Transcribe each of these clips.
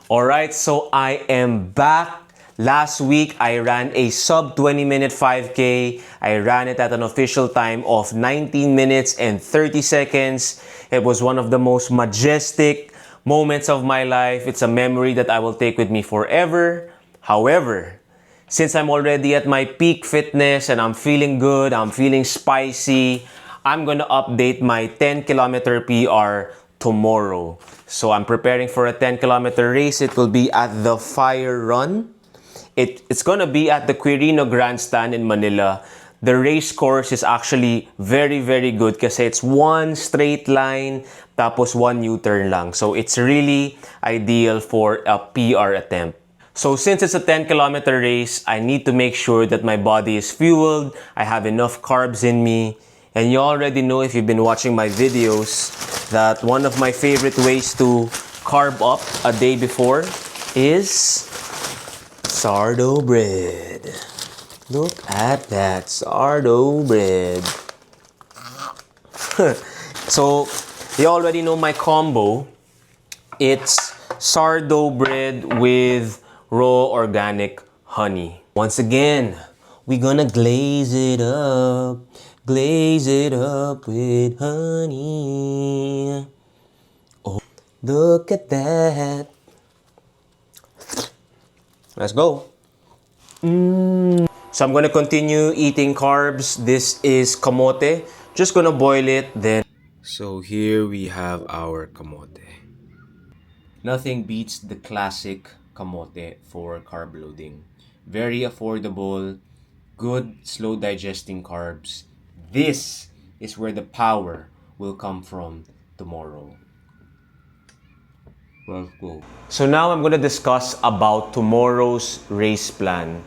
Alright, so I am back. Last week, I ran a sub 20-minute 5K. I ran it at an official time of 19 minutes and 30 seconds. It was one of the most majestic moments of my life. It's a memory that I will take with me forever. However, since I'm already at my peak fitness and I'm feeling good, I'm feeling spicy, I'm gonna update my 10-kilometer PR tomorrow. So I'm preparing for a 10-kilometer race. It will be at the Fire Run. It's gonna be at the Quirino Grandstand in Manila. The race course is actually very, very good kasi it's one straight line tapos one U-turn lang. So it's really ideal for a PR attempt. So since it's a 10-kilometer race, I need to make sure that my body is fueled, I have enough carbs in me. And you already know if you've been watching my videos that one of my favorite ways to carb up a day before is sourdough bread. Look at that sourdough bread. So, you already know my combo. It's sourdough bread with raw organic honey. Once again, we're gonna glaze it up. Glaze it up with honey. Oh, look at that. Let's go. So I'm gonna continue eating carbs. This is kamote. Just gonna boil it then. So here we have our kamote. Nothing beats the classic kamote for carb loading. Very affordable, good slow digesting carbs. This is where the power will come from tomorrow. Let's go. So now I'm going to discuss about tomorrow's race plan.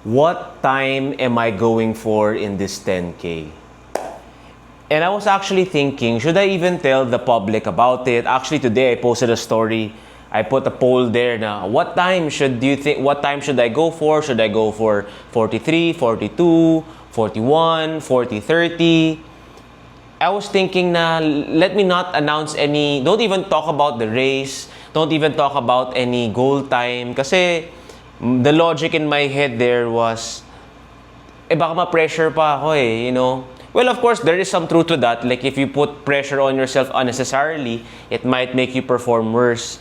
What time am I going for in this 10K? And I was actually thinking, should I even tell the public about it? Actually, today I posted a story. I put a poll there na, what time should I go for? Should I go for 43, 42, 41, 40, 30? I was thinking na let me not announce any, don't even talk about the race, don't even talk about any goal time. Kasi the logic in my head there was, baka ma-pressure pa ako you know. Well, of course, there is some truth to that. Like if you put pressure on yourself unnecessarily, it might make you perform worse.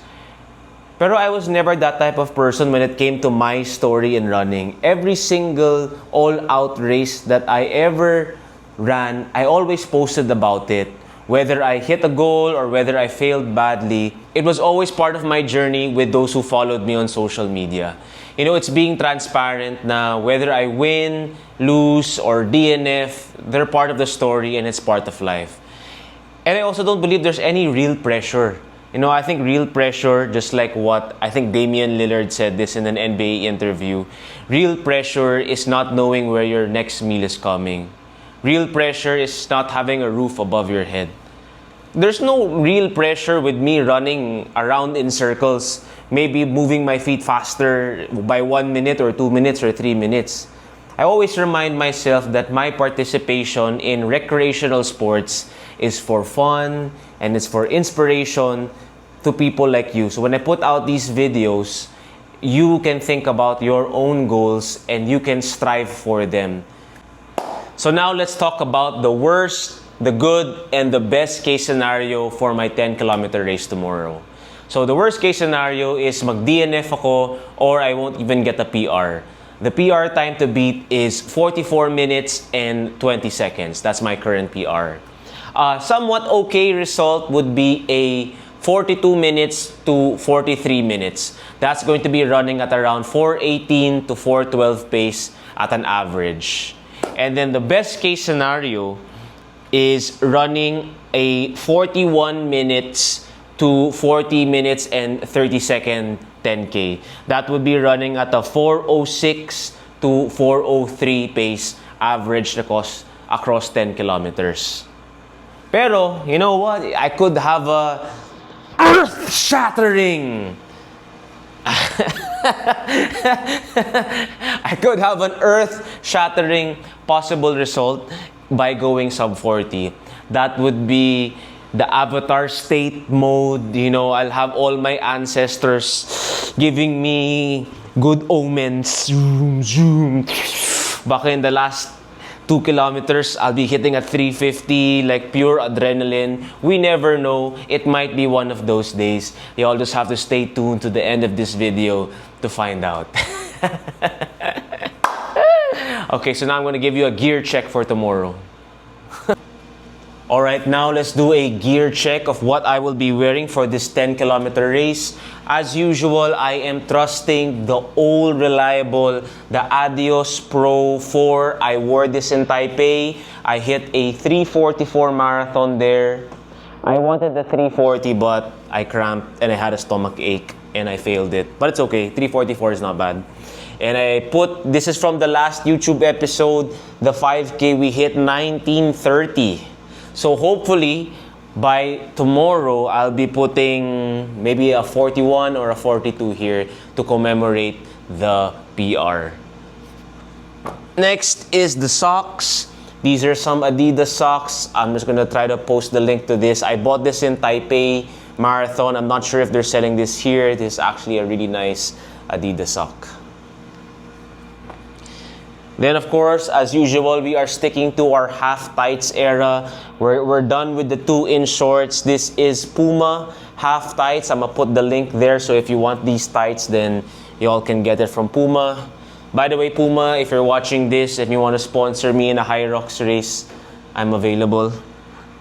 Pero I was never that type of person when it came to my story in running. Every single all-out race that I ever ran, I always posted about it. Whether I hit a goal or whether I failed badly, it was always part of my journey with those who followed me on social media. You know, it's being transparent na whether I win, lose, or DNF, they're part of the story and it's part of life. And I also don't believe there's any real pressure. You know, I think real pressure, just like what I think Damian Lillard said this in an NBA interview, real pressure is not knowing where your next meal is coming. Real pressure is not having a roof above your head. There's no real pressure with me running around in circles, maybe moving my feet faster by 1 minute or 2 minutes or 3 minutes. I always remind myself that my participation in recreational sports is for fun and it's for inspiration to people like you. So when I put out these videos, you can think about your own goals and you can strive for them. So now let's talk about the worst, the good, and the best case scenario for my 10-kilometer race tomorrow. So the worst case scenario is mag-DNF ako or I won't even get a PR. The PR time to beat is 44 minutes and 20 seconds. That's my current PR. Somewhat okay result would be a 42 minutes to 43 minutes. That's going to be running at around 4:18 to 4:12 pace at an average. And then the best case scenario is running a 41 minutes to 40 minutes and 30 second 10K. That would be running at a 4:06 to 4:03 pace average across 10 kilometers. Pero, you know what? I could have a earth-shattering I could have an earth-shattering possible result by going sub 40. That would be the avatar state mode. You know, I'll have all my ancestors giving me good omens. Zoom, zoom. Back in the last 2 kilometers, I'll be hitting at 350, like pure adrenaline. We never know. It might be one of those days. You all just have to stay tuned to the end of this video to find out. Okay, so now I'm going to give you a gear check for tomorrow. Alright, now let's do a gear check of what I will be wearing for this 10-kilometer race. As usual, I am trusting the old reliable, the Adios Pro 4. I wore this in Taipei. I hit a 3:44 marathon there. I wanted the 3:40, but I cramped and I had a stomach ache and I failed it. But it's okay, 3:44 is not bad. And this is from the last YouTube episode, the 5K, we hit 19:30. So hopefully, by tomorrow, I'll be putting maybe a 41 or a 42 here to commemorate the PR. Next is the socks. These are some Adidas socks. I'm just gonna try to post the link to this. I bought this in Taipei Marathon. I'm not sure if they're selling this here. This is actually a really nice Adidas sock. Then, of course, as usual, we are sticking to our half tights era. We're done with the 2-inch shorts. This is Puma half tights. I'm gonna put the link there, so if you want these tights, then you all can get it from Puma. By the way, Puma, if you're watching this and you want to sponsor me in a Hyrox race, I'm available.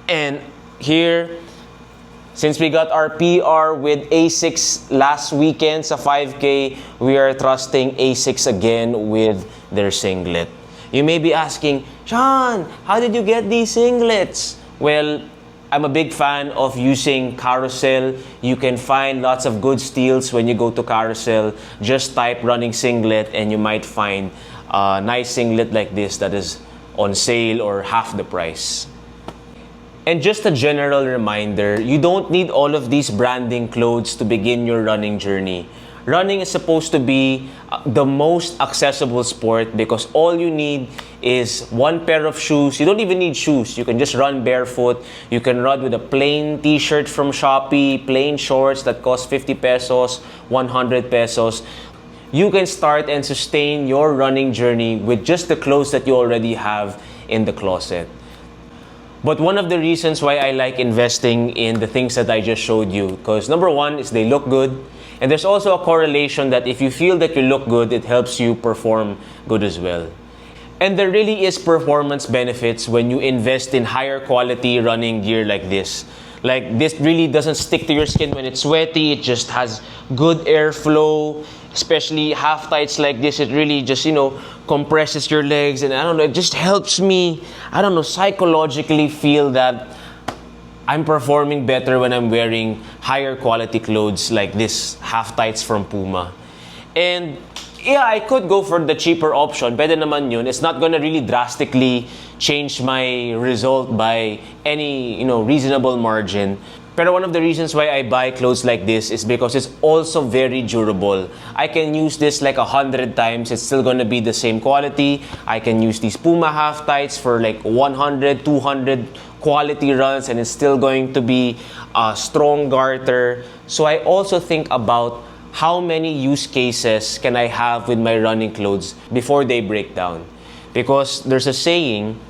And here, since we got our PR with Asics last weekend sa 5K, we are trusting Asics again with their singlet. You may be asking, Sean, how did you get these singlets? Well, I'm a big fan of using Carousel. You can find lots of good steals when you go to Carousel. Just type running singlet and you might find a nice singlet like this that is on sale or half the price. And just a general reminder, you don't need all of these branding clothes to begin your running journey. Running is supposed to be the most accessible sport because all you need is one pair of shoes. You don't even need shoes. You can just run barefoot. You can run with a plain t-shirt from Shopee, plain shorts that cost 50 pesos, 100 pesos. You can start and sustain your running journey with just the clothes that you already have in the closet. But one of the reasons why I like investing in the things that I just showed you, because number one is they look good, and there's also a correlation that if you feel that you look good, it helps you perform good as well. And there really is performance benefits when you invest in higher quality running gear like this. Like this really doesn't stick to your skin when it's sweaty, it just has good airflow, especially half tights like this. It really just, compresses your legs, and I don't know, it just helps me, psychologically feel that I'm performing better when I'm wearing higher quality clothes like this half tights from Puma. And yeah, I could go for the cheaper option. Pwede naman yun. It's not gonna really drastically change my result by any, reasonable margin. Pero one of the reasons why I buy clothes like this is because it's also very durable. I can use this like 100 times. It's still gonna be the same quality. I can use these Puma half tights for like 100, 200 quality runs, and it's still going to be a strong garter. So I also think about how many use cases can I have with my running clothes before they break down. Because there's a saying,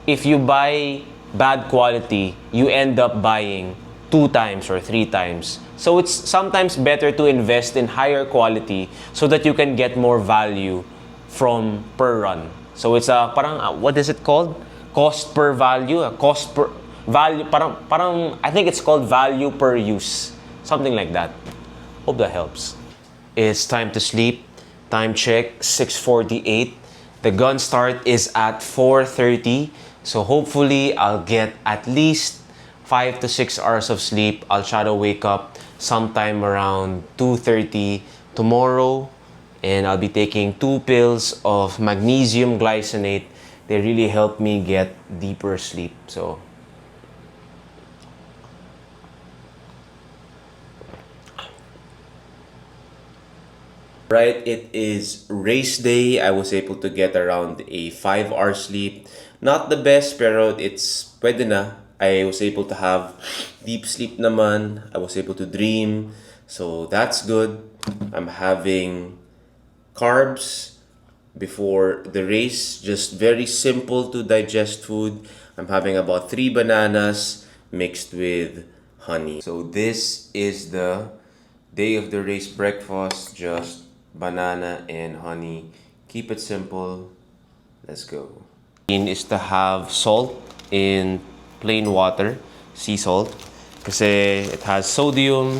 if you buy bad quality, you end up buying 2 times or 3 times. So it's sometimes better to invest in higher quality so that you can get more value from per run. So it's a what is it called? Cost per value, a cost per value, I think it's called value per use. Something like that. Hope that helps. It's time to sleep. Time check, 6:48. The gun start is at 4:30. So hopefully I'll get at least 5 to 6 hours of sleep. I'll try to wake up sometime around 2:30 tomorrow. And I'll be taking 2 pills of magnesium glycinate. They really help me get deeper sleep. So right, it is race day. I was able to get around a 5-hour sleep. Not the best, pero it's pwede na. I was able to have deep sleep naman. I was able to dream. So that's good. I'm having carbs before the race, just very simple to digest food. I'm having about 3 bananas mixed with honey. So this is the day of the race breakfast, just banana and honey. Keep it simple. Let's go. Is to have salt in plain water, sea salt, kasi it has sodium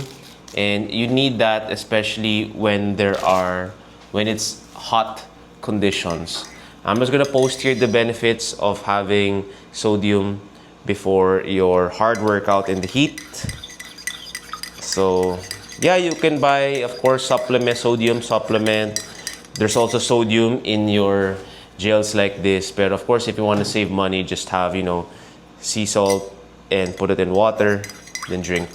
and you need that especially when it's hot conditions. I'm just gonna post here the benefits of having sodium before your hard workout in the heat. So yeah, you can buy, of course, sodium supplement. There's also sodium in your gels like this. But of course, if you want to save money, just have, sea salt and put it in water, then drink.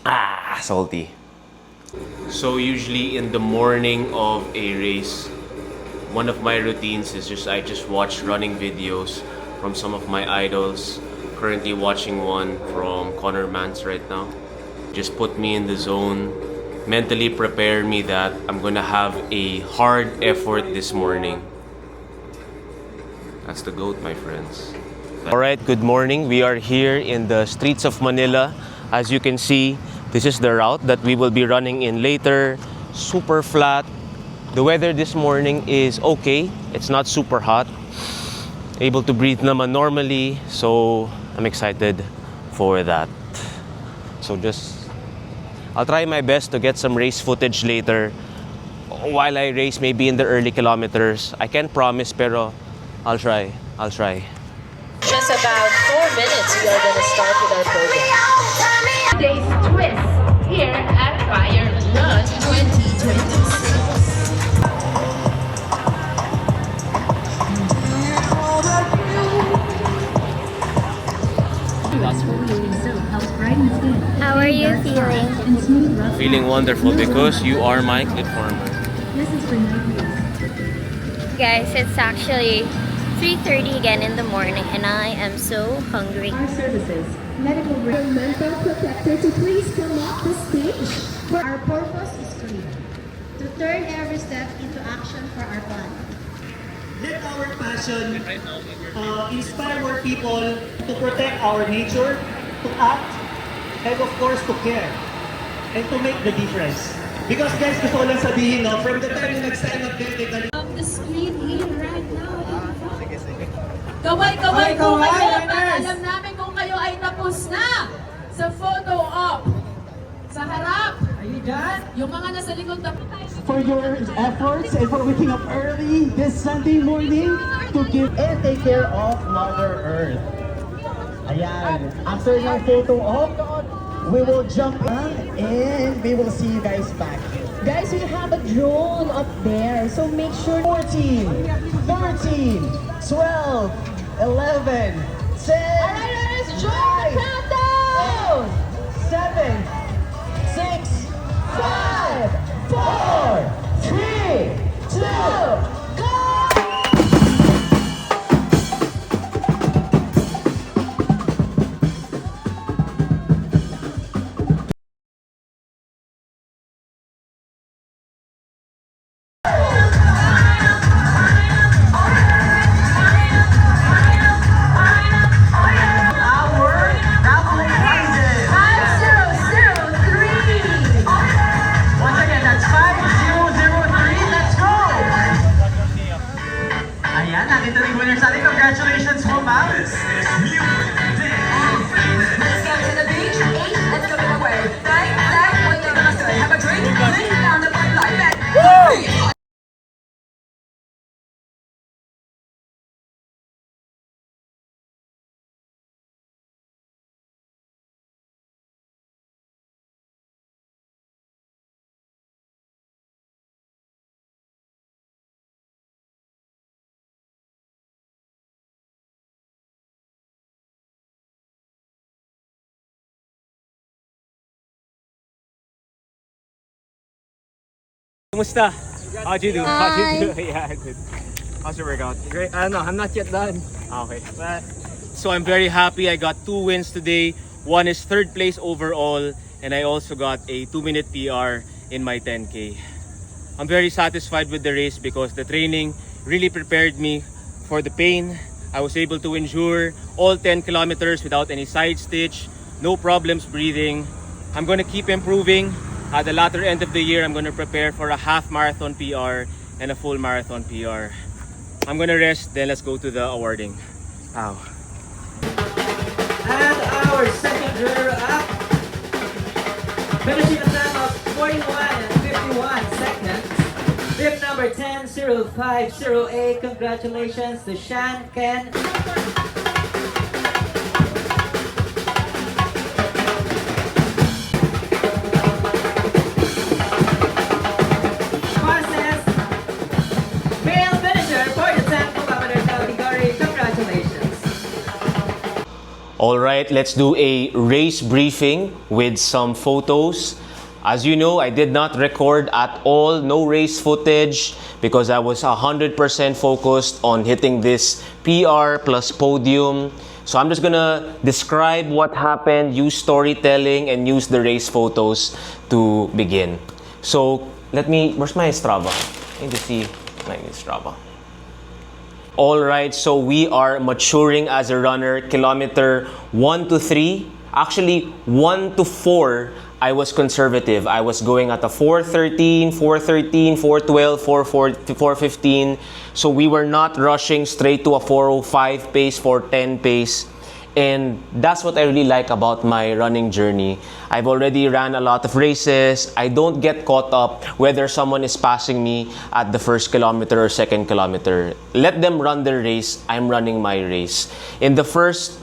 Ah, salty. So usually in the morning of a race, one of my routines is I just watch running videos from some of my idols. Currently watching one from Conor Mantz right now. Just put me in the zone, mentally prepare me that I'm gonna have a hard effort this morning. That's the GOAT, my friends. Alright, good morning. We are here in the streets of Manila. As you can see, this is the route that we will be running in later. Super flat. The weather this morning is okay. It's not super hot. Able to breathe naman normally. So I'm excited for that. So I'll try my best to get some race footage later while I race, maybe in the early kilometers. I can't promise, pero I'll try. Just about 4 minutes, we are going to start with our program. Today's twist here at Fire Run 2026. How are you feeling? Feeling wonderful because you are my clip farmer. Guys, it's actually 3:30 again in the morning and I am so hungry. Our services, medical mental protector to please come up the stage. Our purpose is clear, to turn every step into action for our planet. Let our passion inspire more people to protect our nature, to act, and of course to care, and to make the difference. Because guys, gusto ko lang sabihin, no, from the time na nag-sign up din, The screen here right now. Kaway po kayo para alam namin kung kayo ay tapos na sa photo op. Sa harap. are you done? Yung mga nasa likod na For your efforts and for waking up early this Sunday morning to give and take care of Mother Earth. Ayan, after ng photo op, we will jump in and we will see you guys back. Guys, we have a drone up there, so make sure 14, 13, 12, 11, 10, Alright, let's join the countdown! 7, 6, 5, 4, 3, 2, go! Ayan, nandito na yung winners natin. Congratulations po, ma'am. Let's go to the beach. Let's go get away. Right, what you're gonna say? Have a drink, lay down the pipeline. Woo! Kumusta? How'd you do? How'd you do? Yeah, good. How's your workout? Great. I don't know. I'm not yet done. Okay. But, so I'm very happy. I got 2 wins today. One is 3rd place overall, and I also got a 2-minute PR in my 10K. I'm very satisfied with the race because the training really prepared me for the pain. I was able to endure all 10 kilometers without any side stitch, no problems breathing. I'm going to keep improving. At the latter end of the year, I'm going to prepare for a half marathon PR and a full marathon PR. I'm going to rest, then let's go to the awarding. Ow. And our second runner up, finishing a time of 41 and 51 seconds. Bib number 10-0508. Congratulations to Shan Ken. Fastest male finisher for the 10-kilometer category. Congratulations. All right, let's do a race briefing with some photos. As you know, I did not record at all, no race footage, because I was 100% focused on hitting this PR plus podium. So I'm just gonna describe what happened, use storytelling, and use the race photos to begin. So where's my Strava? I need to see my Strava. Alright, so we are maturing as a runner. Kilometer 1 to 3, actually 1 to 4, I was conservative. I was going at a 4:13, 4:13, 4:12, 4:15. So we were not rushing straight to a 4:05 pace, 4:10 pace. And that's what I really like about my running journey. I've already ran a lot of races. I don't get caught up whether someone is passing me at the 1st kilometer or 2nd kilometer. Let them run their race. I'm running my race. In the first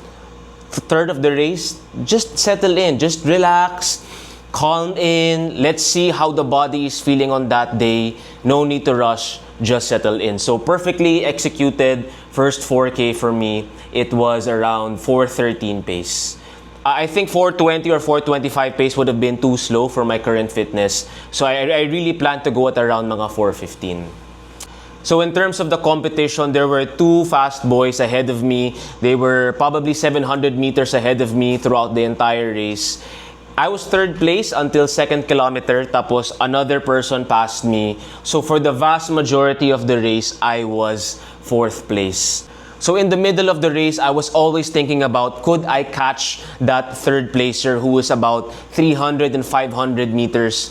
third of the race, just settle in, just relax, calm in. Let's see how the body is feeling on that day. No need to rush, just settle in. So perfectly executed first 4K for me. It was around 4:13 pace. I think 4:20 or 4:25 pace would have been too slow for my current fitness. So I really plan to go at around mga 4:15. So in terms of the competition, there were 2 fast boys ahead of me. They were probably 700 meters ahead of me throughout the entire race. I was 3rd place until 2nd kilometer, tapos another person passed me. So for the vast majority of the race, I was 4th place. So in the middle of the race, I was always thinking about, could I catch that 3rd placer who was about 300 and 500 meters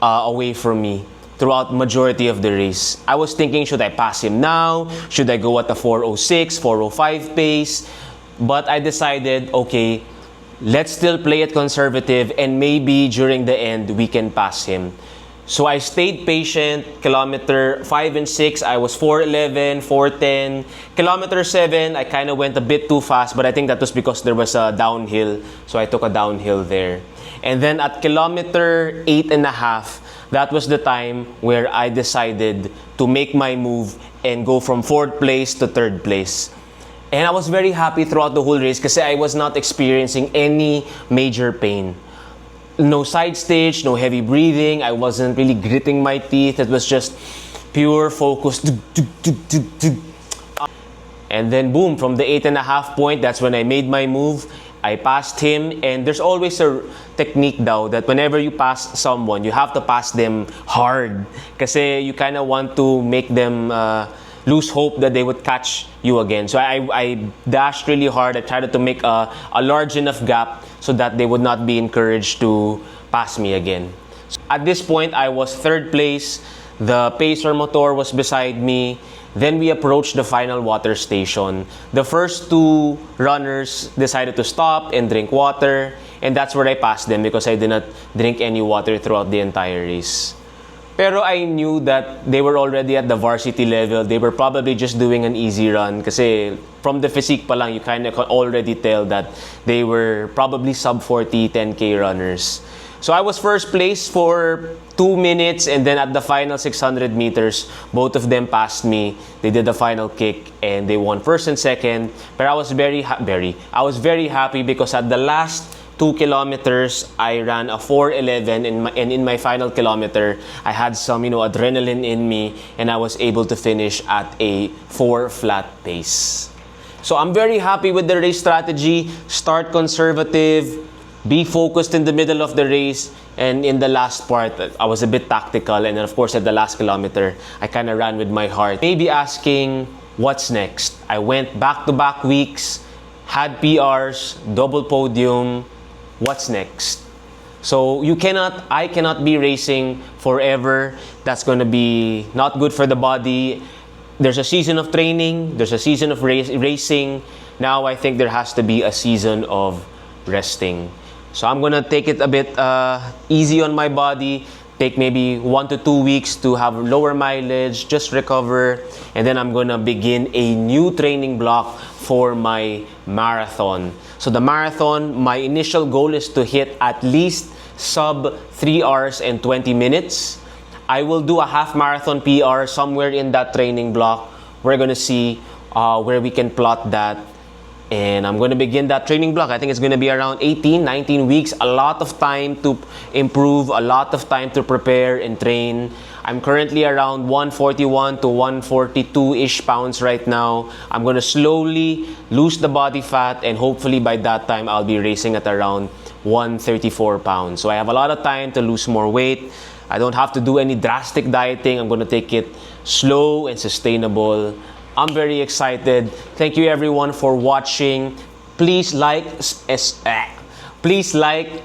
away from me throughout majority of the race. I was thinking, should I pass him now? Should I go at the 4:06, 4:05 pace? But I decided, okay, let's still play it conservative and maybe during the end, we can pass him. So I stayed patient. Kilometer 5 and 6, I was 4:11, 4:10. Kilometer 7, I kind of went a bit too fast, but I think that was because there was a downhill. So I took a downhill there. And then at kilometer 8.5, that was the time where I decided to make my move and go from 4th place to 3rd place. And I was very happy throughout the whole race kasi I was not experiencing any major pain. No side stitch, no heavy breathing. I wasn't really gritting my teeth. It was just pure focus. And then boom, from the 8.5 point, that's when I made my move. I passed him, and there's always a technique daw that whenever you pass someone, you have to pass them hard. Kasi you kind of want to make them lose hope that they would catch you again. So I dashed really hard. I tried to make a large enough gap so that they would not be encouraged to pass me again. So at this point, I was 3rd place. The pacer motor was beside me. Then we approached the final water station. The first 2 runners decided to stop and drink water. And that's where I passed them because I did not drink any water throughout the entire race. Pero I knew that they were already at the varsity level. They were probably just doing an easy run. Kasi from the physique pa lang, you kind of already tell that they were probably sub-40 10K runners. So I was 1st place for 2 minutes, and then at the final 600 meters, both of them passed me. They did the final kick and they won 1st and 2nd. But I was very happy because at the last 2 kilometers, I ran a 4:11, and in my final kilometer, I had some, adrenaline in me, and I was able to finish at a 4 flat pace. So I'm very happy with the race strategy. Start conservative, be focused in the middle of the race, and in the last part, I was a bit tactical, and then of course at the last kilometer, I kind of ran with my heart. Maybe asking, what's next? I went back-to-back weeks, had PRs, double podium. What's next? So I cannot be racing forever. That's going to be not good for the body. There's a season of training, there's a season of racing. Now I think there has to be a season of resting. So I'm going to take it a bit easy on my body. Take maybe 1 to 2 weeks to have lower mileage, just recover, and then I'm gonna begin a new training block for my marathon. So the marathon, my initial goal is to hit at least sub 3 hours and 20 minutes. I will do a half marathon PR somewhere in that training block. We're gonna see where we can plot that. And I'm going to begin that training block. I think it's going to be around 18, 19 weeks. A lot of time to improve, a lot of time to prepare and train. I'm currently around 141 to 142-ish pounds right now. I'm going to slowly lose the body fat, and hopefully by that time, I'll be racing at around 134 pounds. So I have a lot of time to lose more weight. I don't have to do any drastic dieting. I'm going to take it slow and sustainable. I'm very excited. Thank you everyone for watching. Please like,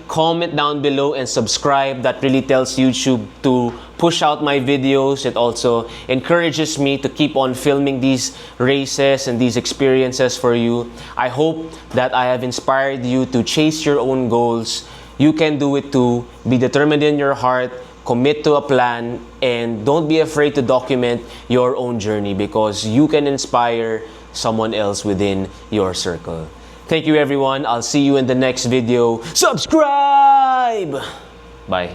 comment down below, and subscribe. That really tells YouTube to push out my videos. It also encourages me to keep on filming these races and these experiences for you. I hope that I have inspired you to chase your own goals. You can do it too. Be determined in your heart. Commit to a plan, and don't be afraid to document your own journey, because you can inspire someone else within your circle. Thank you everyone. I'll see you in the next video. Subscribe! Bye.